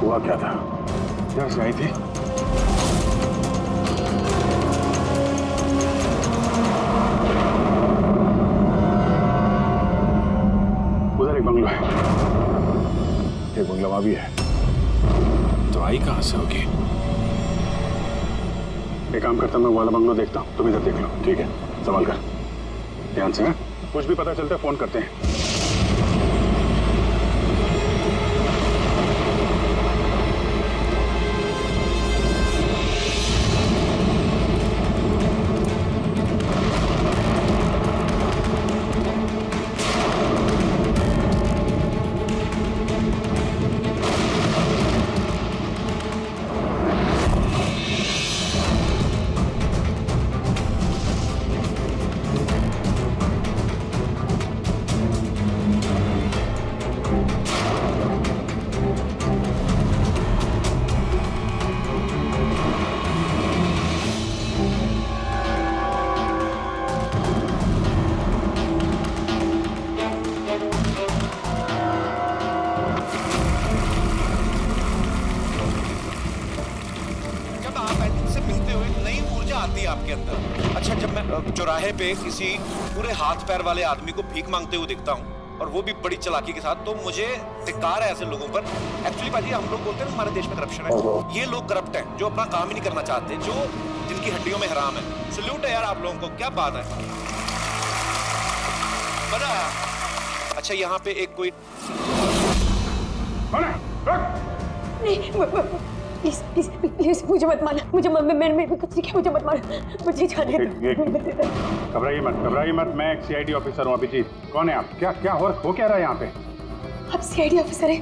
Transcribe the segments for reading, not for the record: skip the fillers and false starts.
हुआ क्या था? नर्स आई थी? उधर एक बंगला है, एक बंगला वहां भी है। तो आई कहां से होगी? एक काम करता हूं, मैं वाला बंगला देखता हूं, तुम इधर देख लो, ठीक है? सवाल कर ध्यान से। है कुछ भी पता चलता है फोन करते हैं। आपके अंदर। अच्छा, जब मैं चौराहे पे किसी पूरे हाथ पैर वाले आदमी को भीख मांगते हुए दिखता हूँ और वो भी बड़ी चालाकी के साथ, तो मुझे धिक्कार है ऐसे लोगों पर। एक्चुअली पाजी, हम लोग बोलते हैं हमारे देश में करप्शन है, ये लोग करप्ट हैं जो अपना काम ही नहीं करना चाहते, जो जिनकी हड्डियों में हराम है। सल्यूट है यार आप लोगों को, क्या बात है। बना अच्छा, यहाँ पे एक कोई प्लीज प्लीज प्लीज मुझे मत मारना, मुझे मैंने कुछ नहीं किया, मुझे मत मारना, मुझे जाने दो। घबराइए मत, मैं एक सीआईडी ऑफिसर हूँ। अभिजीत, कौन है आप? क्या हो क्या रहा है यहाँ पे? आप सीआईडी ऑफिसर हैं?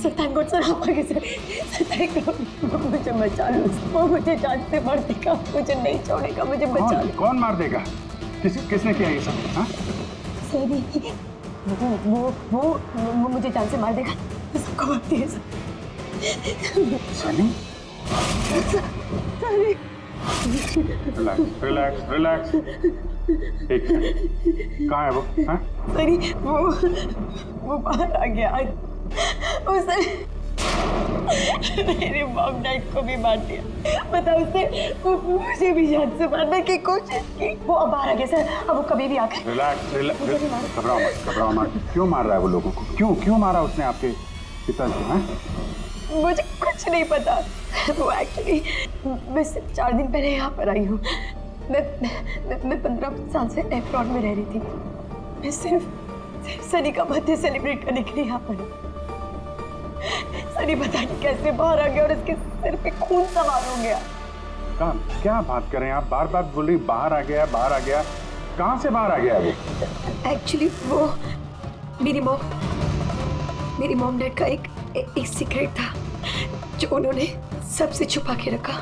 सर थैंक गॉड सर, आप आगे सर। मुझे बचा लो, वो मुझे जान से मार देगा, मुझे नहीं छोड़ेगा, मुझे बचा लो। कौन मार देगा? किसने किया ये सब? हाँ सनी, वो मुझे जान से मार देगा, सबको मारती है सर। सनी? रिलैक्स। एक सेकंड, कहाँ है वो? हाँ? सनी, वो बाहर आ गया। उसने मेरे मॉम डैड को भी मार दिया। पता उसने मुझे भी जान से मारने की कोशिश की। वो अब बाहर आ गया सर, अब वो कभी भी आकर। रिलैक्स, घबराओ मत। क्यों मार रहा है वो लोगों को? क्यों मारा उसने आपके पिता को? मुझे कुछ नहीं पता। वो एक्चुअली मैं सिर्फ 4 दिन पहले यहाँ पर आई हूँ। मैं 15 साल से एफ्रॉन में रह रही थी। मैं सिर्फ सनी का बर्थडे सेलिब्रेट करने के लिए यहाँ पर हूँ। सनी पता नहीं कैसे बाहर आ गया और इसके सिर पे खून सवार हो गया। क्या बात कर रहे हैं आप? बार बोल रही बाहर आ गया। कहाँ से बाहर आ गया वो? एक्चुअली वो मेरी मॉम डैड का एक सीक्रेट था जो उन्होंने सबसे छुपा के रखा।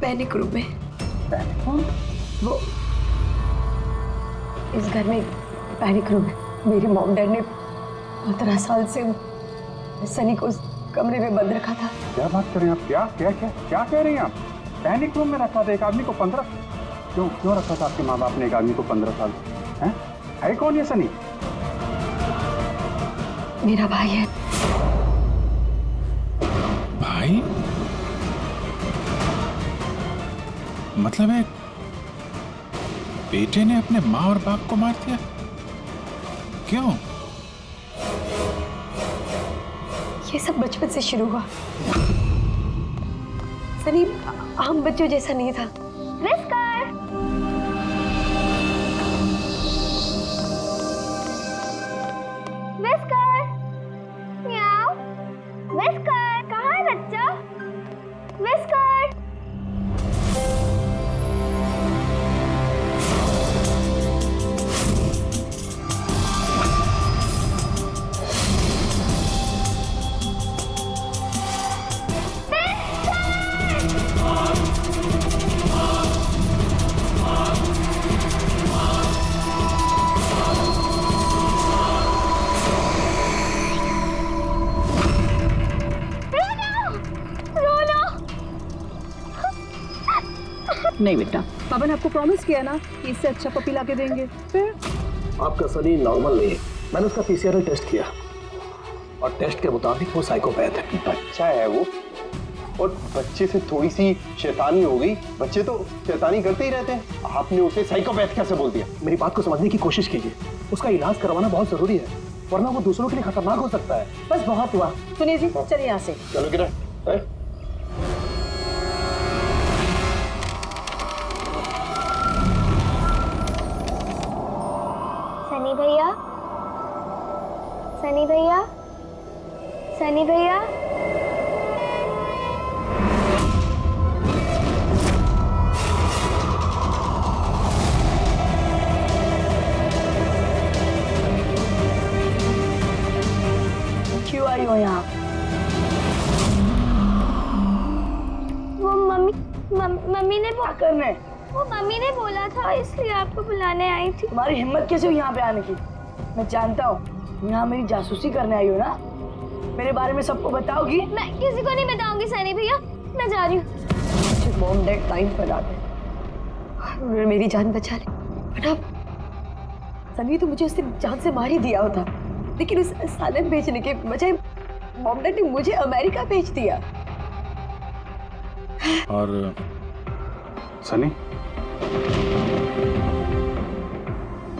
पैनिक रूम में। वो इस घर में पैनिक रूम है। मेरे मॉम डैड ने 15 साल से सनी को उस कमरे में बंद रखा था। क्या बात कर रहे हैं आप? क्या कह रही हैं आप? पैनिक रूम में रखा था एक आदमी को 15? क्यों रखा था आपके माँ बाप ने एक आदमी को 15 साल? है कौन ये सनी? मेरा भाई है। भाई? मतलब है बेटे ने अपने माँ और बाप को मार दिया? क्यों? ये सब बचपन से शुरू हुआ। सनी आम बच्चों जैसा नहीं था। नहीं बेटा, पापा ने आपको प्रॉमिस किया ना कि इससे अच्छा पपी ला के देंगे। फिर आपका सनी नॉर्मल नहीं है। मैंने उसका पीसीआर टेस्ट किया और टेस्ट के मुताबिक वो साइकोपैथ है। बच्चा है वो, और बच्चे से थोड़ी सी शैतानी हो गई। बच्चे तो शैतानी करते ही रहते हैं, आपने उसे साइकोपैथ कैसे बोल दिया? मेरी बात को समझने की कोशिश कीजिए। उसका इलाज करवाना बहुत जरूरी है, वरना वो दूसरों के लिए खतरनाक हो सकता है। बस बहुत हुआ। सुनिए जी, चलिए यहाँ से। चलो किरण। सनी भैया, सनी भैया, सनी भैया। क्यों आई हो यहाँ? वो मम्मी ने क्या करने? वो मम्मी ने बोला था, इसलिए आपको बुलाने आई थी। तुम्हारी हिम्मत कैसे हुई यहाँ पे आने की? मैं जानता हूँ यहाँ मेरी जासूसी करने आई हो ना। मेरे बारे में सबको बताओगी? मैं किसी को नहीं बताऊंगी सनी भैया, मैं जा रही हूँ। मुझे मॉम डैड टाइम पर आ गए, उन्होंने मेरी जान बचा ली। बट अब सनी तो मुझे उसने जान से मार ही दिया होता, लेकिन उस सालन भेजने के बजाय मॉम डैड ने मुझे अमेरिका भेज दिया। और सनी,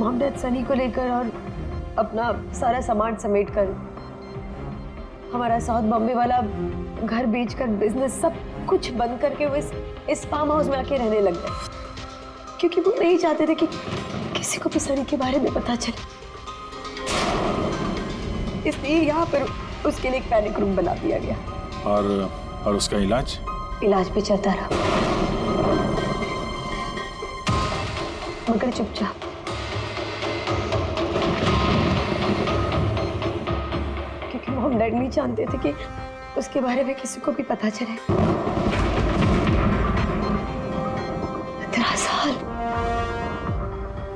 मॉम डैड सनी को लेकर और अपना सारा सामान समेटकर हमारा साउथ बॉम्बे वाला घर बेचकर बिजनेस सब कुछ बंद करके वो इस फार्म हाउस में आके रहने लग गए, क्योंकि वो नहीं चाहते थे कि किसी को भी सनी के बारे में पता चले। इसलिए यहाँ पर उसके लिए एक पैनिक रूम बना दिया गया। और उसका इलाज भी चलता रहा, मगर चुपचाप। क्योंकि मॉम डैड नहीं जानते थे कि उसके बारे में किसी को भी पता चले।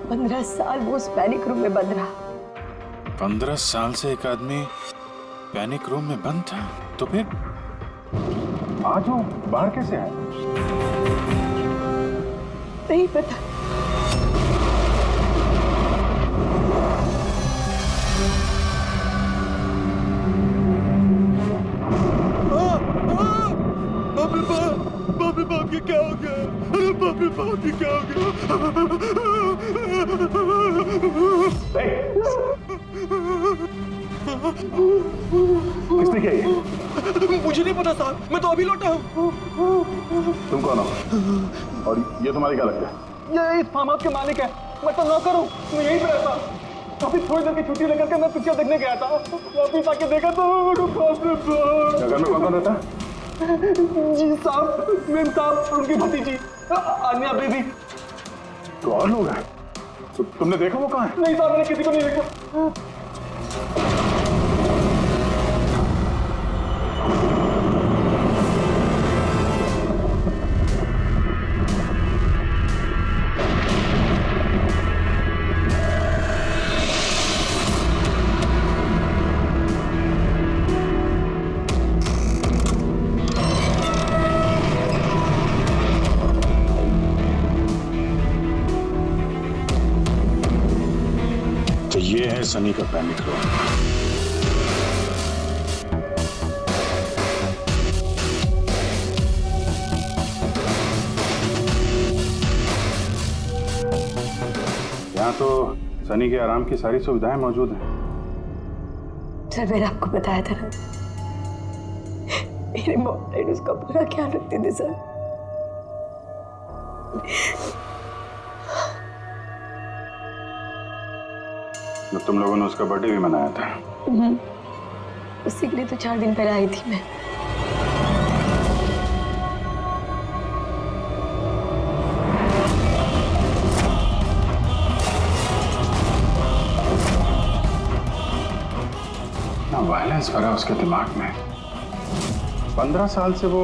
15 साल वो उस पैनिक रूम में बंद रहा। 15 साल से एक आदमी पैनिक रूम में बंद था, तो फिर आज वो बाहर कैसे आए? नहीं पता। बाप ये क्या हो गया? अरे बाप ये क्या हो गया? किसने किया ये? मुझे नहीं पता साहब, मैं तो अभी लौटा हूँ। तुम कौन हो? और ये तुम्हारे क्या लगता है? ये इस फार्म हाउस के मालिक है, मैं तो नौकर हूँ, मैं यहीं पे रहता हूँ। काफी थोड़ी देर की छुट्टी लेकर के मैं पिक्चर देखने गया था, वापिस आके देखा तो घर में कौन रहता है? जी साहब, मेम साहब और उनकी भतीजी अन्या बेबी। तो और लोग हैं? तो तुमने देखा वो कहाँ है? नहीं साहब, मैंने किसी को नहीं देखा। तो ये है सनी का पैनिक रूम। यहाँ तो सनी के आराम की सारी सुविधाएं मौजूद हैं। सर, मैंने आपको बताया था ना, मेरे मॉम डैड उसका पूरा ख्याल रखते थे सर। जब तुम लोगों ने उसका बर्थडे भी मनाया था। उसी के लिए तो 4 दिन पहले आई थी मैं। ना वायलेंस भरा उसके दिमाग में। 15 साल से वो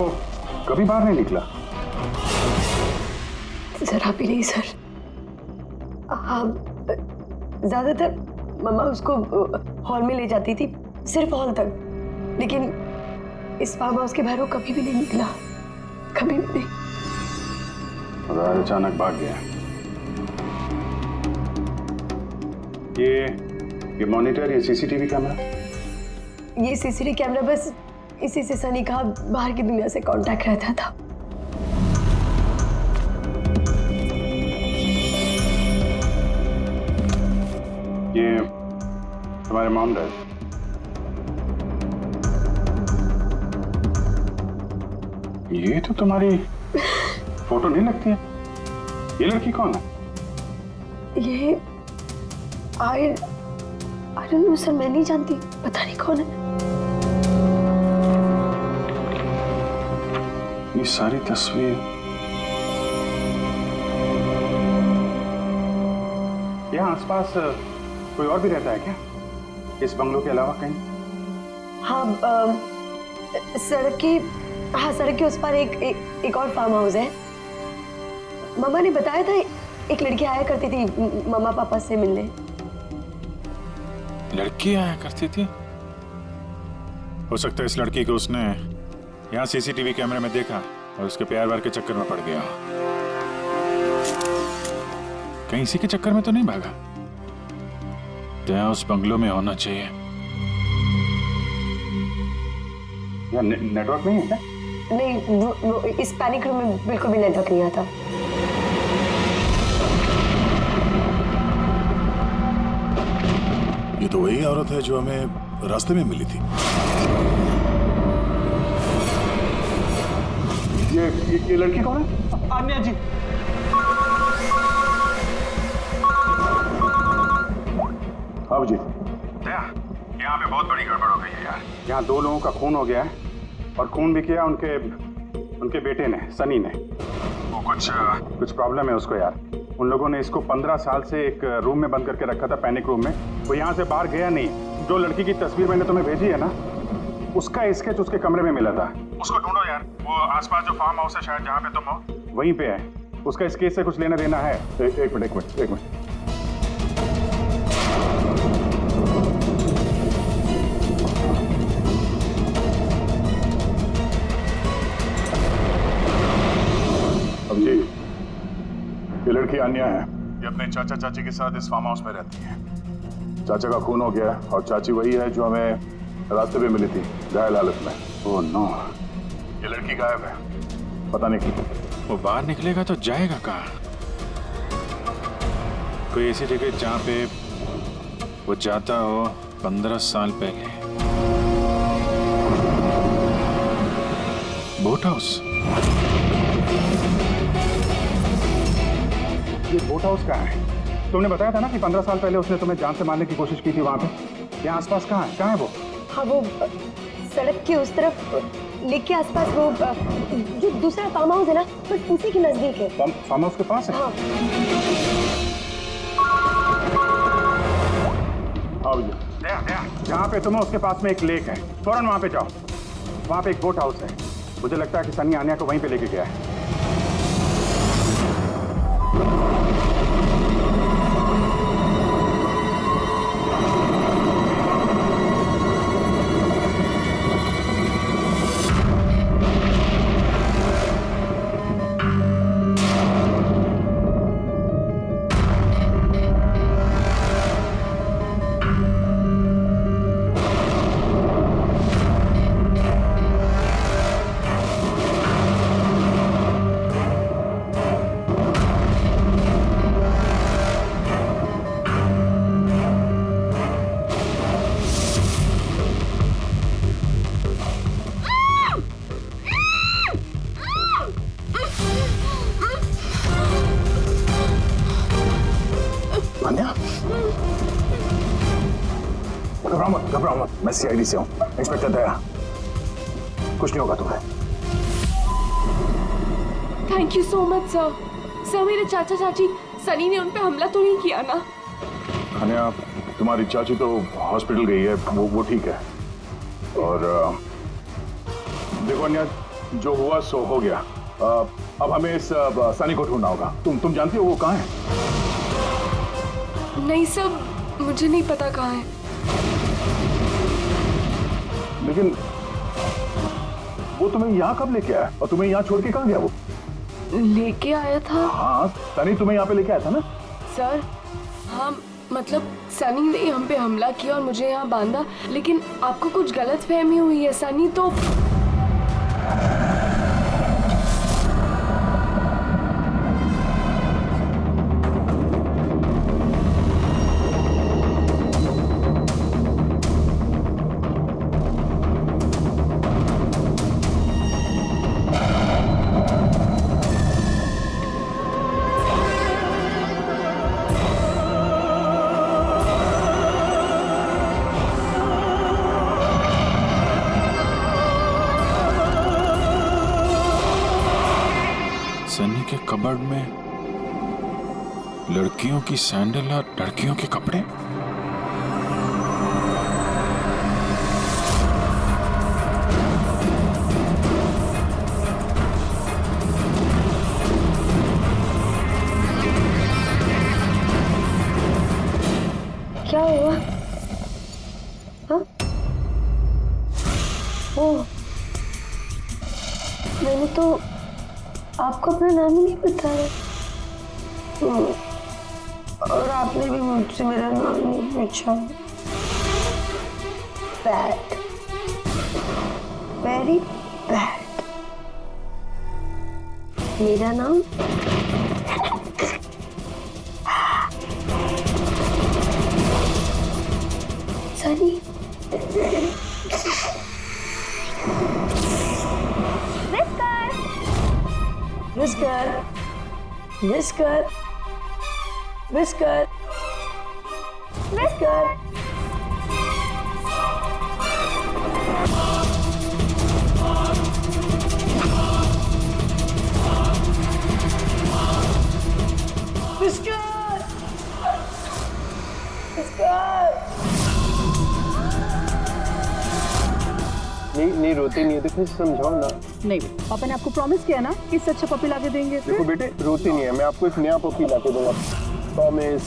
कभी बाहर नहीं निकला। जरा भी नहीं सर। हाँ, ज्यादातर मम्मा उसको हॉल में ले जाती थी, सिर्फ हॉल तक। लेकिन इस फार्म हाउस के बाहर वो कभी भी नहीं निकला, कभी भी नहीं। और अचानक भाग गया। ये मॉनिटर, ये सीसीटीवी कैमरा ये सीसीटीवी कैमरा बस इसी से सनी का बाहर की दुनिया से कांटेक्ट रहता था। ये तुम्हारे मॉम डैड? ये तो तुम्हारी फोटो नहीं लगती है। ये लड़की कौन है? ये आई डोंट नो सर, मैं नहीं जानती, पता नहीं कौन है। ये सारी तस्वीर यहाँ आसपास कोई और भी रहता है क्या, इस बंगलों के अलावा कहीं? हाँ, सड़क के उस पार एक और फार्म हाउस है। मामा ने बताया था एक लड़की आया करती थी मम्मा पापा से मिलने। लड़की आया करती थी? हो सकता है इस लड़की को उसने यहाँ सीसीटीवी कैमरे में देखा और उसके प्यार वार के चक्कर में पड़ गया। कहीं इसी के चक्कर में तो नहीं भागा? तो उस बंगलों में होना चाहिए। नेटवर्क नहीं है क्या? नहीं, वो इस पैनिक रूम में बिल्कुल भी नेटवर्क नहीं आता। ये तो वही औरत है जो हमें रास्ते में मिली थी। ये लड़की कौन है? आन्या जी। अब जी यहाँ पे बहुत बड़ी गड़बड़ हो गई है यार। यहाँ 2 लोगों का खून हो गया है और खून भी किया उनके बेटे ने, सनी ने। वो कुछ प्रॉब्लम है उसको यार। उन लोगों ने इसको 15 साल से एक रूम में बंद करके रखा था, पैनिक रूम में। वो यहाँ से बाहर गया नहीं। जो लड़की की तस्वीर मैंने तुम्हें भेजी है ना, उसका स्केच उसके कमरे में मिला था। उसको ढूंढो यार। वो आसपास जो फार्म हाउस है शायद जहाँ पे तुम हो, वहीं पे है। उसका स्केच से कुछ लेना देना है। एक मिनट। अब जी, ये लड़की अन्या है। ये अपने चाचा चाची के साथ इस फार्म हाउस में रहती है। चाचा का खून हो गया और चाची वही है जो हमें रास्ते पे मिली थी घायल हालत में। ओह नो, ये लड़की गायब है, पता नहीं क्यों। वो बाहर निकलेगा तो जाएगा कहाँ? कोई ऐसी जगह जहाँ पे वो जाता हो 15 साल पहले। Boat house. ये बोट हाउस कहाँ है? तुमने बताया था ना कि 15 साल पहले उसने तुम्हें जान से मारने की कोशिश की थी वहां पे। यहाँ आसपास कहाँ है वो? हाँ, वो सड़क के उस तरफ लेक के आसपास, वो जो दूसरा फार्म हाउस है ना, बस उसी के नजदीक है। फार्म हाउस के पास है? हाँ। आओ भैया, जहाँ पे तुम हो उसके पास में एक लेक है, फौरन वहाँ पे जाओ। वहाँ पे एक बोट हाउस है। मुझे लगता है कि सनी आन्या को वहीं पे लेके गया है। घबराओ मत, मैं सीआईडी से हूँ, इंस्पेक्टर दया। कुछ नहीं होगा तुम्हें। Thank you so much sir. Sir, मेरे चाचा चाची सनी ने उन पे हमला तो नहीं किया ना? अनया, तुम्हारी चाची तो हॉस्पिटल गई है, वो ठीक है। और देखो अन्या, जो हुआ सो हो गया। अब हमें इस सनी को ढूंढना होगा। तुम जानती हो वो कहाँ है? नहीं सर, मुझे नहीं पता कहाँ है। लेकिन वो तुम्हें यहाँ कब लेके आया और तुम्हें यहाँ छोड़ के कहाँ गया वो? लेके आया था। हाँ, सनी तुम्हें यहाँ पे लेके आया था ना? सर, मतलब सनी ने हम पे हमला किया और मुझे यहाँ बांधा, लेकिन आपको कुछ गलत फहमी हुई है। सनी तो सनी के कबर्ड में लड़कियों की सैंडल और लड़कियों के कपड़े। क्या हुआ? हाँ? ओह, मैंने तो आपको अपना नाम ही नहीं बताया। और आपने भी मुझसे मेरा नाम नहीं पूछा। Bad, very bad. मेरा नाम Sunny. Whisker, whisker, whisker, whisker. Whisker, whisker. नहीं रोते नहीं है तो फिर समझाओ ना। नहीं बेटा, पापा ने आपको प्रॉमिस किया ना कि इससे अच्छा पपी लाके देंगे। देखो बेटे, रोते नहीं है, मैं आपको एक नया पपी लाके दूंगा, प्रॉमिस।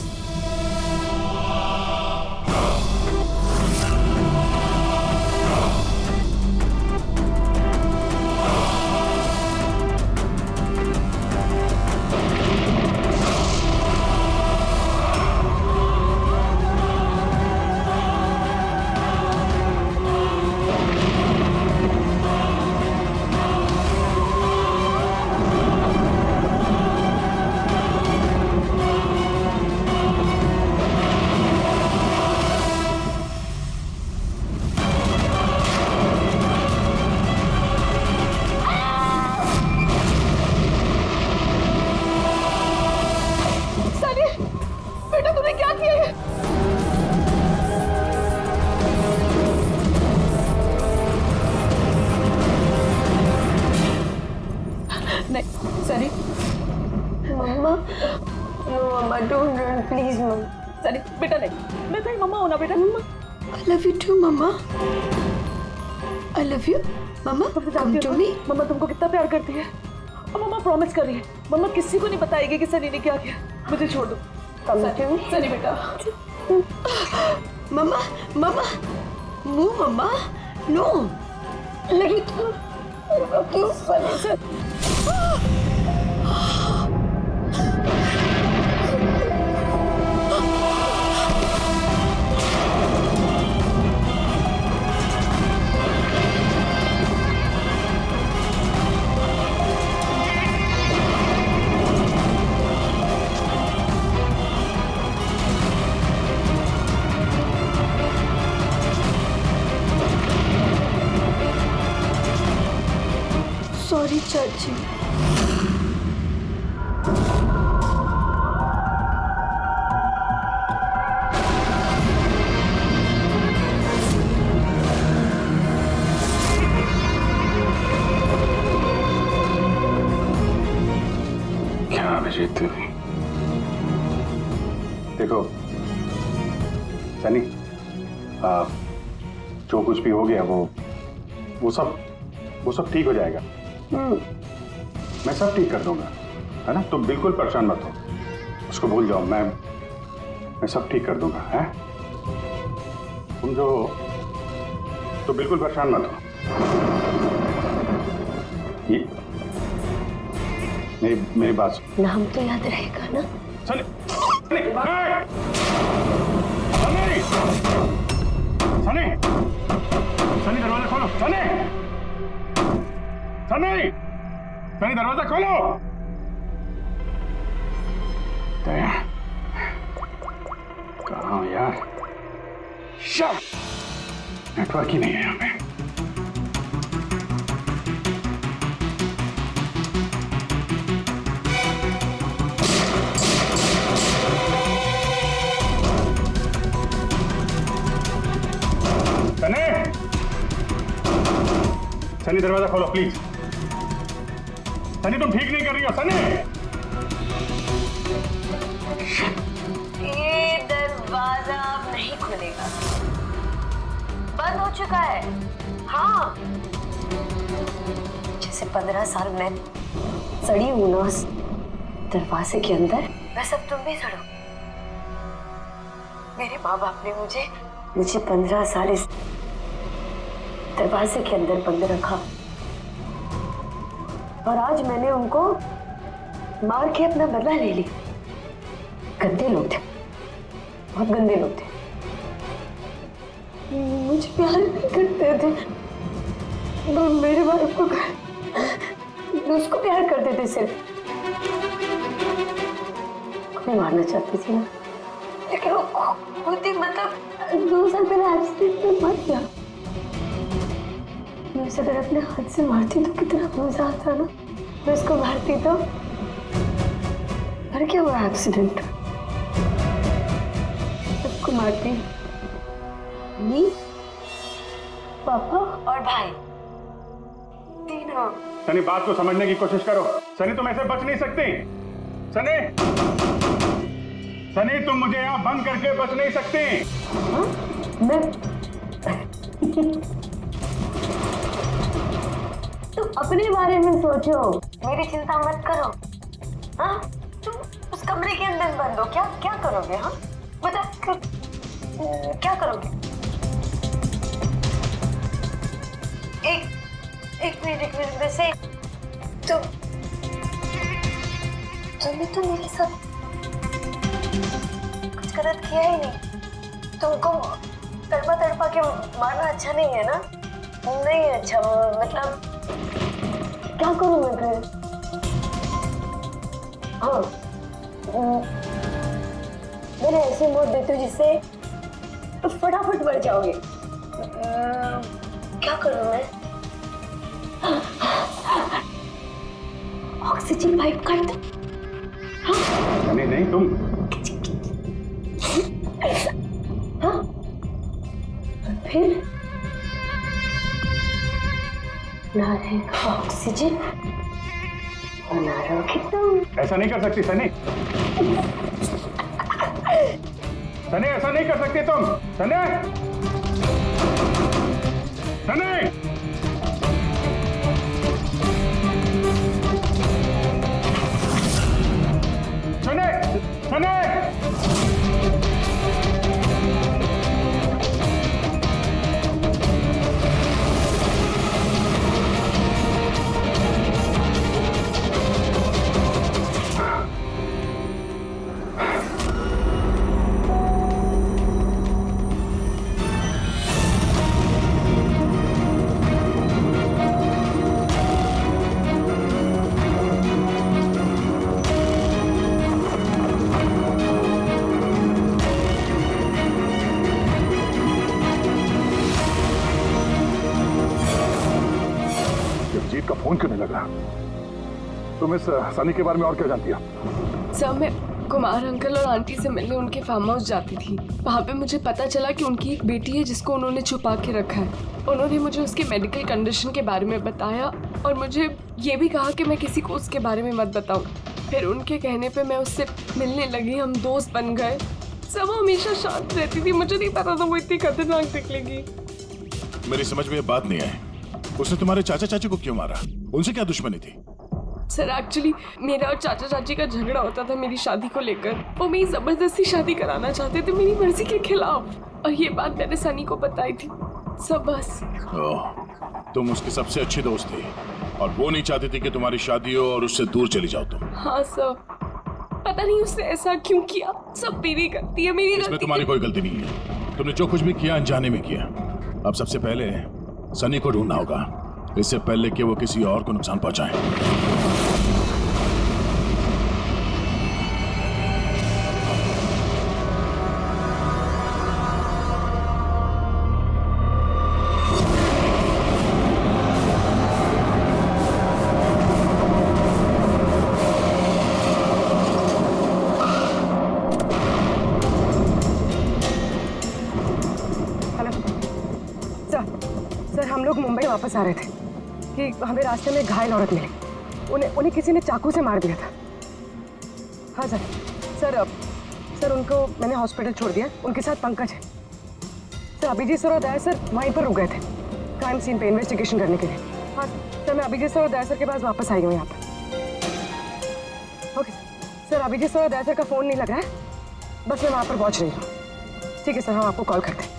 नहीं सनी, मम्मा, no mamma, don't run, please मम्मा। सनी बेटा नहीं, मैं तेरी मम्मा हूं ना बेटा। मम्मा I love you too mamma. I love you mamma, come to me। मम्मा तुमको कितना प्यार करती है और मम्मा प्रॉमिस कर रही है मम्मा किसी को नहीं बताएगी कि सनी ने क्या किया। मुझे छोड़ दो। Come to me। सनी बेटा। मम्मा, मम्मा, no मम्मा, no। लेकिन क्यों सनी से? सॉरी चाची। क्या अभिजीत, देखो सनी, जो कुछ भी हो गया वो सब ठीक हो जाएगा। मैं सब ठीक कर दूंगा, है ना? तुम बिल्कुल परेशान मत हो, उसको भूल जाओ। मैं सब ठीक कर दूंगा, है? तुम जो तो बिल्कुल परेशान मत हो। ये मेरी बात नाम तो याद रहेगा ना? चले। सनी, सनी दरवाजा खोलो। सनी, सनी, सनी दरवाजा खोलो। दया, कहाँ हो यार? नेटवर्क ही नहीं है यहाँ पे। सनी, सनी दरवाजा खोलो प्लीज। सनी तुम ठीक नहीं कर रही हो। सनी, ये दरवाजा अब नहीं खुलेगा, बंद हो चुका है। हाँ, जैसे 15 साल मैं सड़ी हूं ना उस दरवाजे के अंदर, वैसे अब तुम भी सड़ो। मेरे माँ बाप ने मुझे 15 साल इस दरवाजे के अंदर बंद रखा, और आज मैंने उनको मार के अपना बदला ले लिया। गंदे लोग थे, बहुत गंदे लोग थे, मुझे प्यार नहीं करते थे। मेरे बाप को उसको प्यार करते थे सिर्फ। मैं मारना चाहती थी ना, लेकिन वो खुद ही मतलब 2 साल पहले एक्सीडेंट में मर गया। मैं उसे अगर अपने हाथ से मारती तो कितना मजा आता ना। मैं उसको मारती तो मर क्या हुआ एक्सीडेंट। सबको मारती, मम्मी, पापा और भाई, तीनों। सनी बात को समझने की कोशिश करो। सनी तुम ऐसे बच नहीं सकती। सनी, सनी तुम मुझे यहाँ बंद करके बच नहीं सकती। हाँ? मैं तुम अपने बारे में सोचो, मेरी चिंता मत करो। हाँ, तुम उस कमरे के अंदर बंद हो, क्या करोगे? हाँ मतलब क्या करोगे? एक मिनट वैसे तुमने तो मेरे साथ कुछ गलत किया ही नहीं। तुमको तड़पा के मारना अच्छा नहीं है ना? नहीं अच्छा, मतलब क्या करूं मैं फिर? हाँ, मैंने ऐसे मौत देती हूँ जिससे फटाफट मर जाओगे। क्या करूं मैं? ऑक्सीजन पाइप काट दो। हाँ? नहीं तुम। हाँ? फिर ना रहेगा ऑक्सीजन और ना रहोगे तुम। ऐसा नहीं कर सकती सनी। सनी ऐसा नहीं कर सकती तुम। सनी, सनी, सनी, सनी। का फोन क्यों नहीं लग रहा? तुम इस सनी के बारे में और क्या जानती हो? सर, मैं कुमार अंकल और आंटी से मिलने उनके फार्म हाउस जाती थी। वहाँ पे मुझे पता चला कि उनकी एक बेटी है जिसको उन्होंने छुपा के रखा है। उन्होंने मुझे उसके मेडिकल कंडीशन के बारे में बताया और मुझे ये भी कहा कि मैं किसी को उसके बारे में मत बताऊँ। फिर उनके कहने पे मैं उससे मिलने लगी, हम दोस्त बन गए। सर, वो हमेशा शांत रहती थी, मुझे नहीं पता था वो इतनी खतरनाक निकलेगी। मेरी समझ में ये बात नहीं आई, उसने तुम्हारे चाचा चाची को क्यों मारा? उनसे क्या दुश्मनी थी? सर, एक्चुअली मेरा और चाचा चाची का झगड़ा होता था मेरी शादी को लेकर। वो मेरी जबरदस्ती शादी कराना चाहते थे मेरी मर्जी के खिलाफ, और ये बात मैंने सनी को बताई थी। सब बस। तुम उसकी सबसे अच्छी दोस्त थी और वो नहीं चाहती थी कि तुम्हारी शादी हो और उससे दूर चली जाओ तुम। हाँ सर, पता नहीं उसने ऐसा क्यों किया। सब मेरी गलती है, मेरी इसमें गलती तुम्हारी कोई गलती नहीं है। तुमने जो कुछ भी किया अनजाने में किया। अब सबसे पहले सनी को ढूंढना होगा, इससे पहले कि वो किसी और को नुकसान पहुंचाए। सर हम लोग मुंबई वापस आ रहे थे कि हमें रास्ते में घायल औरत मिली। उन्हें किसी ने चाकू से मार दिया था। हाँ सर उनको मैंने हॉस्पिटल छोड़ दिया। उनके साथ पंकज है। सर अभिजीत सर और दया सर वहीं पर रुक गए थे क्राइम सीन पे इन्वेस्टिगेशन करने के लिए। हाँ सर मैं अभिजीत सर और दया सर के पास वापस आई हूँ यहाँ पर। ओके सर अभिजीत सर और दया सर का फ़ोन नहीं लग रहा है, बस मैं वहाँ पर पहुँच रही हूँ। ठीक है सर, हम आपको कॉल करते हैं।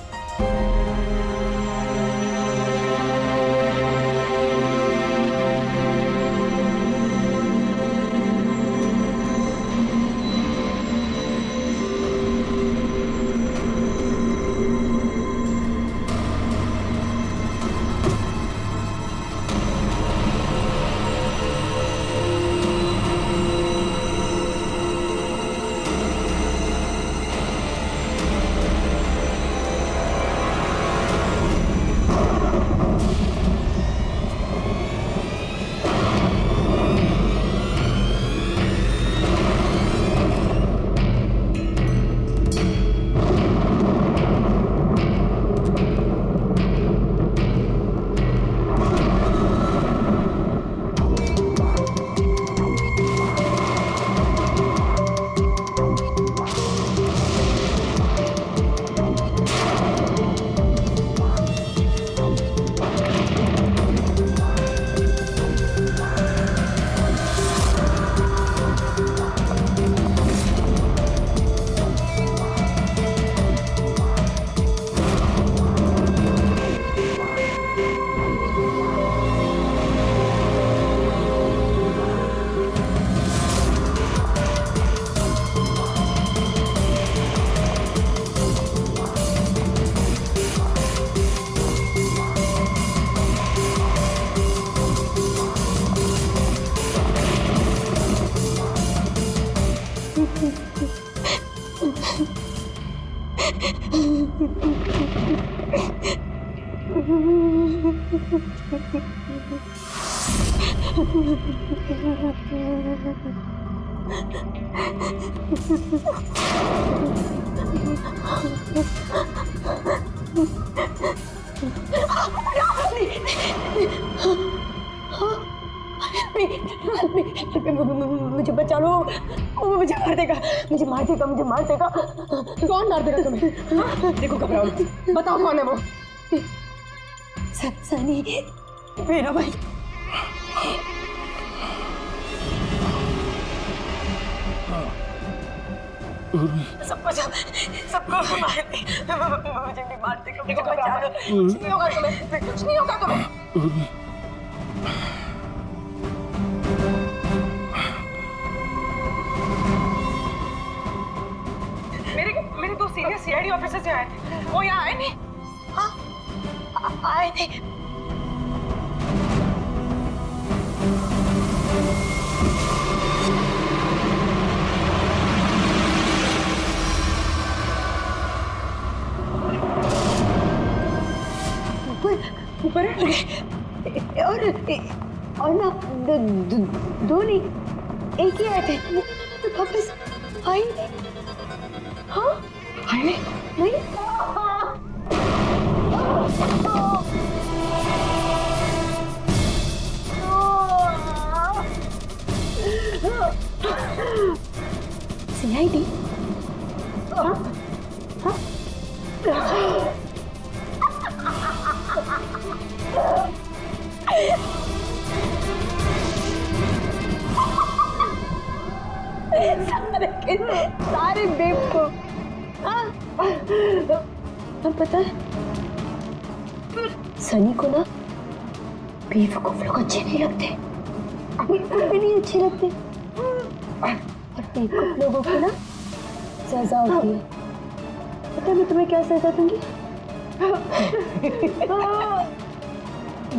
मुझे बचा लो, वो मुझे मार देगा, मुझे मार देगा, मुझे मार देगा। कौन मार देगा तुम्हें? देखो घबराओ मत, बताओ कौन है वो? सनी, मेरा भाई। सबको मुझे भी मार देगा, मुझे बचा लो। कुछ नहीं होगा तुम्हें, कुछ नहीं होगा तुम्हें। मेरे दो सीनियर सीआईडी ऑफिसर्स आए थे, वो यहाँ आए नहीं? हाँ आए थे। ऊपर और ना दो नहीं, एक ही आए थे, तो वापस आए नहीं। हाँ आए नहीं। सीआईडी? हाँ हाँ सारे बेवकूफ। अब पता है सनी को ना बेवकूफ लोग अच्छे नहीं लगते, बिल्कुल भी नहीं अच्छे लगते। और बेवकूफ लोगों की ना सजा होती है। पता है मैं तुम्हें क्या सजा दूंगी?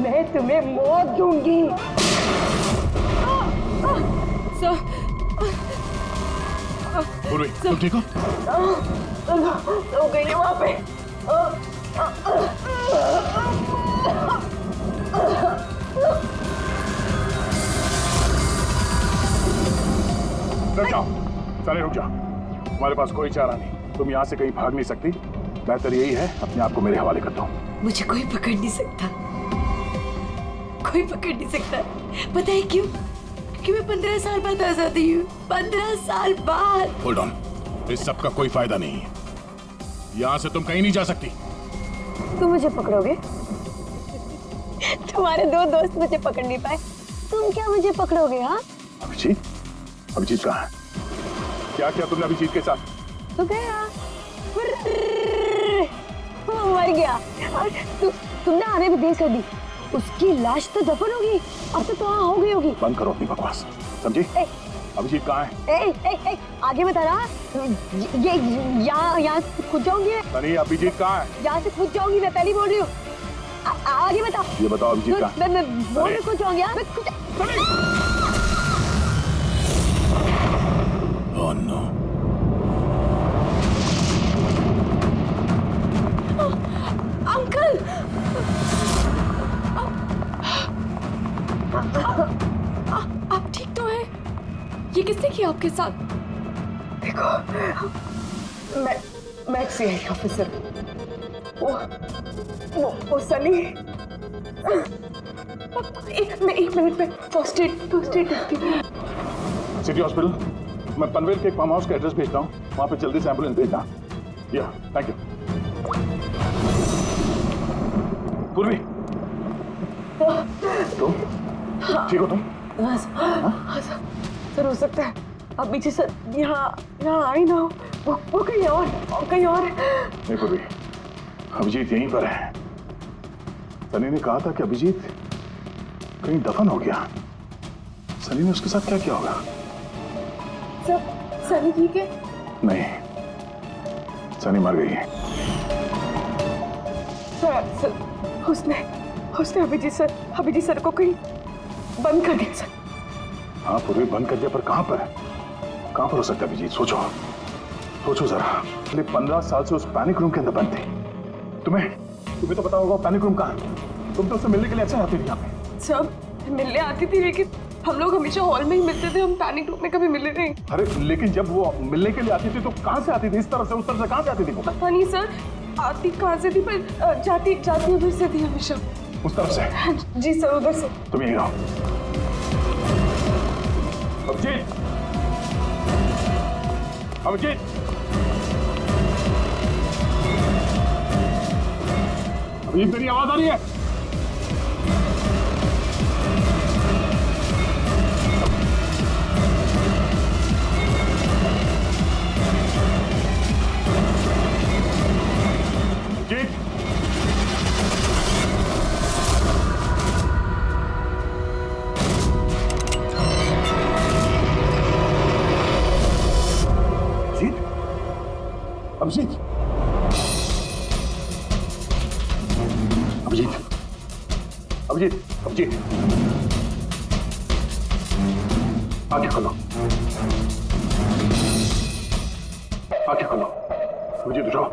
मैं तुम्हें मौत दूंगी। सर पूर्वी, तुम ठीक हो? हो गई है वहां पे। रुक जाओ, सारे रुक जाओ। तुम्हारे पास कोई चारा नहीं, तुम यहाँ से कहीं भाग नहीं सकती। बेहतर यही है अपने आप को मेरे हवाले कर दो। मुझे कोई पकड़ नहीं सकता, कोई पकड़ नहीं सकता। पता है क्यों? कि मैं 15 साल बाद आजादी हूँ। 15 साल बाद। होल्ड ऑन, इस सब का कोई फायदा नहीं है। यहाँ से तुम कहीं नहीं जा सकती। तुम मुझे पकड़ोगे? तुम्हारे 2 दोस्त मुझे पकड़ नहीं पाए, तुम क्या मुझे पकड़ोगे? हाँ, अभिजीत, अभिजीत कहाँ है? क्या किया तुमने अभिजीत के साथ? तो गया, वो मर गया और तुमने आने भी देर कर दी। उसकी लाश तो दफन होगी, अब तो वहाँ हो गई होगी। बंद करो अपनी बकवास, समझी? अभिजीत कहाँ है? आगे बता रहा। ये यहाँ से खुद जाऊंगी। नहीं, अभिजीत कहाँ है? यहाँ से खुद जाऊंगी, मैं पहले बोल रही हूँ। आगे बता। ये बताओ अभिजीत कहाँ है? मैं बोल रही खुद जाऊंगी। Oh no. अंकल, आप ठीक तो हैं? ये किसने किया आपके साथ? देखो, मैं सीआईडी ऑफिसर। वो सनी। एक मिनट में फर्स्ट एड करती हूँ। सिटी हॉस्पिटल, मैं पनवेल के एक फार्म हाउस का एड्रेस भेजता हूँ, वहाँ पे जल्दी से एम्बुलेंस भेजना। या, थैंक यू। पूर्वी, तुम ठीक हो? तुम सर, हो सकता है अब पीछे सर यहाँ आई ना हो। वो कहीं और नहीं पूर्वी, अभिजीत यहीं पर है। सनी ने कहा था कि अभिजीत कहीं दफन हो गया। सनी ने उसके साथ क्या किया होगा? सर, सनी ठीक है? नहीं, सनी मर गई है। सर, उसने अभिजीत सर को कहीं बंद कर दिया सर। हाँ पूर्वी, बंद कर दिया, पर कहाँ पर हो सकता है अभिजीत? सोचो जरा। पिछले 15 साल से उस पैनिक रूम के अंदर बंद थी। तुम्हें तो पता होगा पैनिक रूम कहाँ है। तुम तो उससे मिलने के लिए अक्सर आती थी यहाँ पे। सब मिलने आती थी, लेकिन हम लोग हमेशा हॉल में ही मिलते थे। हम पैनिक रूम में कभी मिले नहीं। अरे लेकिन जब वो मिलने के लिए आती थी तो कहाँ से आती थी? इस तरफ से, उस तरफ से कहाँ से आती थी वो? पता नहीं सर, आती कहाँ से थी, पर जाती उधर से थी हमेशा। उस तरफ से? जी सर, उधर से। तुम यहीं रहो। अभिजीत, अभिजीत, मेरी आवाज आ रही है? जीत, अभिजीत, आंखें खोलो। अभिजीत उठो।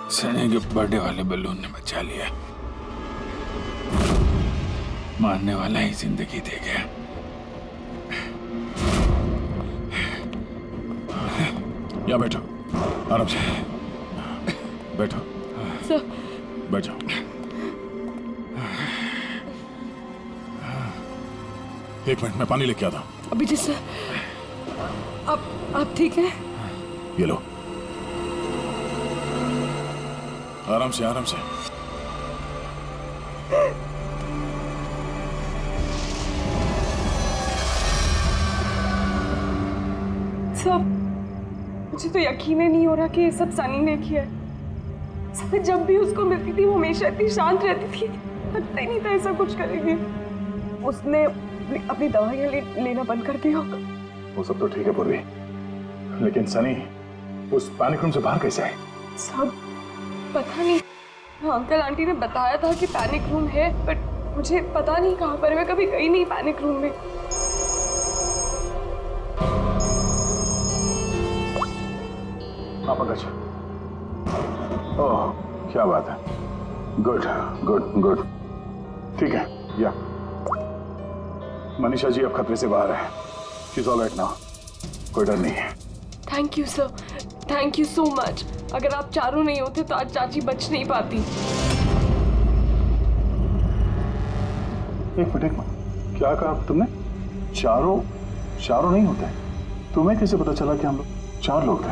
सनी के बर्थडे वाले बलून ने बचा लिया। मारने वाला ही जिंदगी दे गया। या बैठो, आराम से बैठो। सर, बैठ जाओ। एक मिनट, मैं पानी लेके आता हूं। अभिजीत सर, आप ठीक हैं? ये लो, आराम से। सब, मुझे तो यकीन ही नहीं हो रहा कि ये सब सनी ने किया है। सर जब भी उसको मिलती थी वो हमेशा इतनी शांत रहती थी, लगता ही नहीं था ऐसा कुछ करेगी। उसने अपनी दवाइयाँ लेना बंद कर दिया। वो सब तो ठीक है पूर्वी, लेकिन सनी उस पैनिक रूम से बाहर कैसे आए? सब पता नहीं, अंकल आंटी ने बताया था कि पैनिक रूम है, बट मुझे पता नहीं कहाँ पर। मैं कभी गई नहीं पैनिक रूम में। हाँ पंकज, ओह क्या बात है, गुड गुड गुड, ठीक है। या मनीषा जी अब खतरे से बाहर है, शी इज ऑलराइट नाउ, कोई डर नहीं है। Thank you sir, thank you so much. अगर आप चारों नहीं होते तो आज चाची बच नहीं पाती। एक मिनट क्या कहा तुमने? चारों नहीं होते? तुम्हें कैसे पता चला कि हम लोग 4 लोग थे?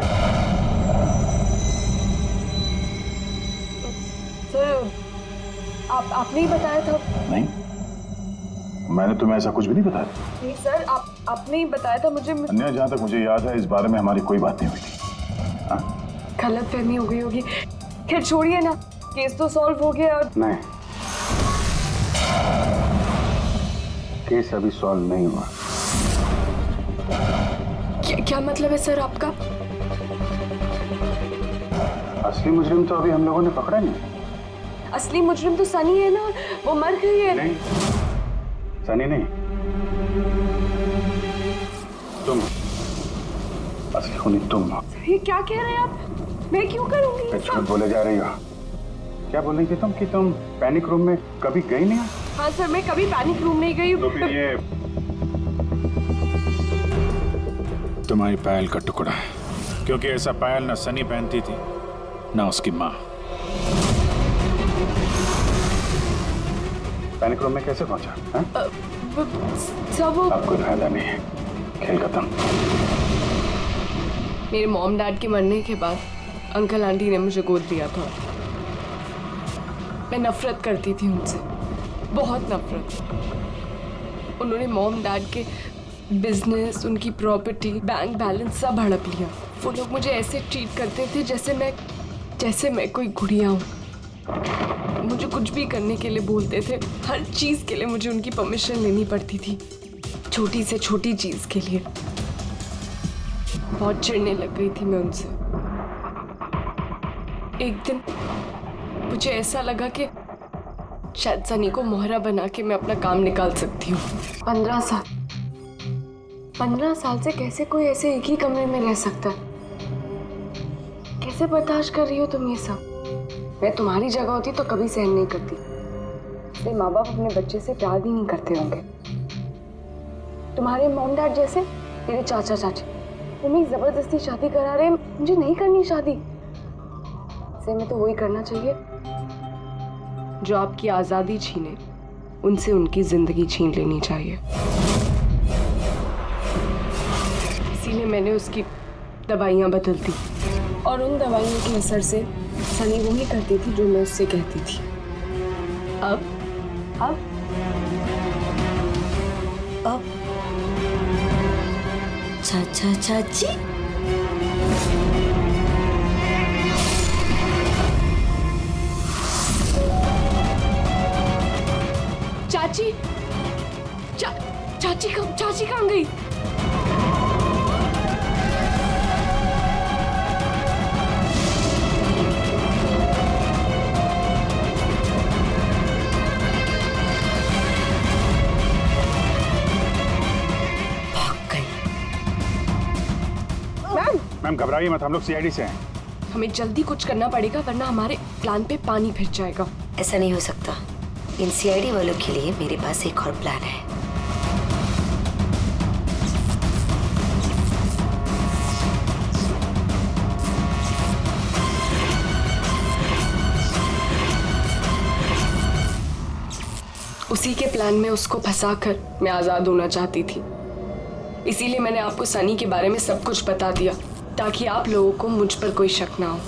सर आपने ही बताया था। नहीं, मैंने तुम्हें ऐसा कुछ भी नहीं बताया। नहीं सर, आपने ही बताया था मुझे। अन्य जहाँ तक मुझे याद है इस बारे में हमारी कोई बात नहीं हुई थी। गलतफहमी हो गई होगी। खैर छोड़िए ना, केस तो सॉल्व हो गया। और नहीं, केस अभी सॉल्व नहीं हुआ। क्या मतलब है सर आपका? असली मुजरिम तो अभी हम लोगों ने पकड़ा नहीं। असली मुजरिम तो सनी है ना, वो मर गई है। नहीं, सनी नहीं, तुम असली खूनी तुम हो। ये क्या कह रहे हैं आप? मैं क्यों करूंगी? झूठ बोले जा रही हो। क्या बोल रही थी तुम कि तुम पैनिक रूम में कभी गई नहीं? हाँ सर, मैं कभी पैनिक रूम नहीं गई। तो फिर ये तुम्हारी पायल का टुकड़ा है, क्योंकि ऐसा पायल ना सनी पहनती थी ना उसकी माँ। पैनिक रूम में कैसे पहुंचा? सब अब कोई फायदा नहीं है, खेल खत्म। मेरे मॉम डैड के मरने के बाद अंकल आंटी ने मुझे गोद दिया था। मैं नफरत करती थी उनसे, बहुत नफरत। उन्होंने मॉम डैड के बिजनेस, उनकी प्रॉपर्टी, बैंक बैलेंस सब हड़प लिया। वो लोग मुझे ऐसे ट्रीट करते थे जैसे मैं कोई गुड़िया हूँ। मुझे कुछ भी करने के लिए बोलते थे, हर चीज़ के लिए मुझे उनकी परमिशन लेनी पड़ती थी, छोटी से छोटी चीज़ के लिए। बहुत चिढ़ने लग गई थी मैं उनसे। एक दिन मुझे ऐसा लगा कि शायद सनी को मोहरा बना के मैं अपना काम निकाल सकती हूँ। 15 साल से कैसे कोई ऐसे एक ही कमरे में रह सकता है? कैसे बर्दाश्त कर रही हो तुम ये सब? मैं तुम्हारी जगह होती तो कभी सहन नहीं करती। इसलिए माँ बाप अपने बच्चे से प्यार भी नहीं करते होंगे। तुम्हारे मॉम डैड जैसे मेरे चाचा चाची, वो मेरी जबरदस्ती शादी करा रहे, मुझे नहीं करनी शादी। से मैं तो वही करना चाहिए जो आपकी आजादी छीने, उनसे उनकी जिंदगी छीन लेनी चाहिए। इसीलिए मैंने उसकी दवाइयाँ बदल दी, और उन दवाइयों के असर से सनी वही करती थी जो मैं उससे कहती थी। अब चाचा चाची, चाची कहाँ गई? मैम घबराइए मत, हम लोग सीआईडी से हैं। हमें जल्दी कुछ करना पड़ेगा वरना हमारे प्लान पे पानी फिर जाएगा। ऐसा नहीं हो सकता। इन सीआईडी वालों के लिए मेरे पास एक और प्लान है। उसी के प्लान में उसको फंसाकर मैं आजाद होना चाहती थी। इसीलिए मैंने आपको सनी के बारे में सब कुछ बता दिया ताकि आप लोगों को मुझ पर कोई शक ना हो।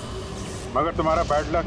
मगर तुम्हारा बैड लक